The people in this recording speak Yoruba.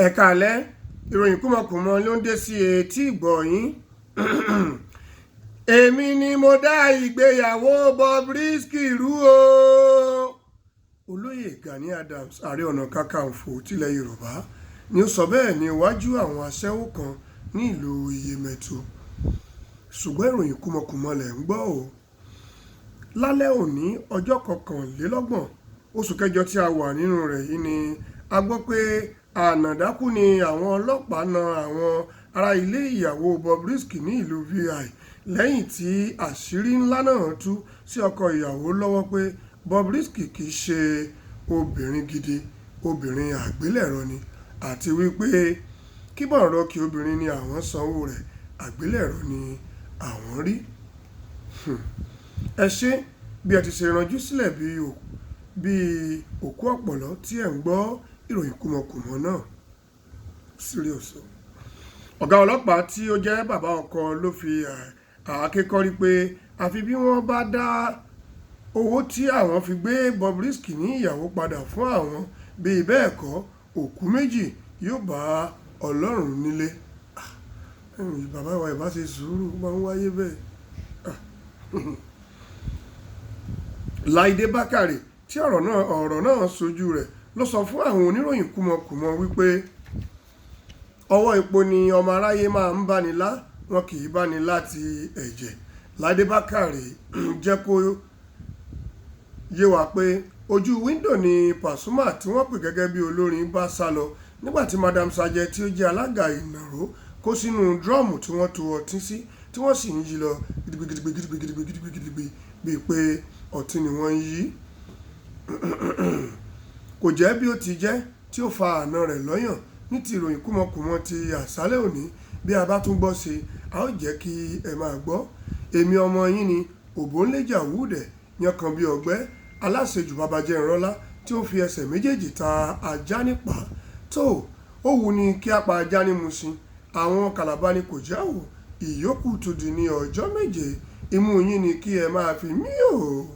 Ẹ káalẹ́, ìròyìn kúmọkùmọ ló ń dé sí etí ìgbọ́ yín. Èmi ni mo dá ìgbéyàwó Bobrisky rú o. Olóyè Gani Adams, Ààrẹ Ọ̀nà Kakanfò tilẹ̀ Yorùbá ni ó sọ bẹ́ẹ̀ ní iwájú àwọn aṣẹ́wó kan ní ìlú Iyemẹtu. Ṣùgbọ́n ìròyìn kúmọkùmọ lẹ̀ ń gbọ́ o. Lálẹ́ òní ọjọ́ 21 oṣù kẹjọ tí a wà nínú rẹ̀ yìí ni a gbọ́ pé ànàdákú ni àwọn ọlọ́pàá na àwọn ará ilé ìyàwó Bobrisky ní ìlú VI lẹ́yìn tí àṣírí ńlá náà tú sí ọkọ ìyàwó lọ́wọ́ pé Bobrisky kìí ṣe obìnrin gidi, obìnrin àgbélẹ̀rọ ni, àti wípé kíbọ̀rọ̀ kí obìnrin ni àwọn sanwó rẹ̀, àgbélẹ̀rọ ni àwọn rí. Ẹ ṣé bí ẹ ti ṣe ranjú sílẹ̀ bí òkú ọ̀pọ̀lọ́ tí ẹ̀ ń gbọ́ ìròyìn kúmọkùmọ náà. Serious. Ọ̀gá ọlọ́pàá tí ó jẹ́ bàbá ọkọ ló fi àáké kọ́rí pé àfi bí wọ́n bá dá owó tí àwọn fi gbé Bobrisky ní ìyàwó padà fún àwọn, bí bẹ́ẹ̀ kọ́ òkú méjì yóò bá Ọlọ́run nílé. Bàbá wa ìbá ṣe sùúrù, máa ń wáyé bẹ́ẹ̀. Láìdé Bákàrè tí ọ̀rọ̀ náà sojú rẹ̀ ló sọ fún àwọn oníròyìn kúmọkùmọ wípé ọwọ́ epo ni ọmọ aráyé máa ń báni lá, wọn kì í báni láti ẹ̀jẹ̀. Láìdé Bákàrè jẹ́ kó yé wa pé ojú wíńdò ni Pasuma tí wọ́n pè gẹ́gẹ́ bí olórin bá sá lọ nígbàtí Madam Sajẹ tí ó jẹ́ alága ìnàró kó sínú drọ́ọ̀mù tí wọ́n to ọtí sí tí wọ́n sì ń yí lọ gidigbe bíi pé ọtí ni wọ́n ń yí. Kò jẹ́ bí ó ti jẹ́ tí ó fa àna rẹ̀ lọ́yàn ní ti ìròyìn kúmọkùmọ ti àṣálẹ́ òní. Bí a bá tún gbọ́ sí i, a ó jẹ́ kí ẹ máa gbọ́. Èmi ọmọ yín ni Òbónléjà Wúdẹ̀ yankan bí ọgbẹ́ aláṣejù babajẹ́nrọ́lá tí ó fi ẹsẹ̀ méjèèjì ta ajá nípa. Tó ó wù ní kí a pa ajá ní Mùṣín, àwọn Kàlàbá ni kò jáwò, ìyókù tún di ní ọjọ́ méje. Imú yín ni kí ẹ máa fi mí o.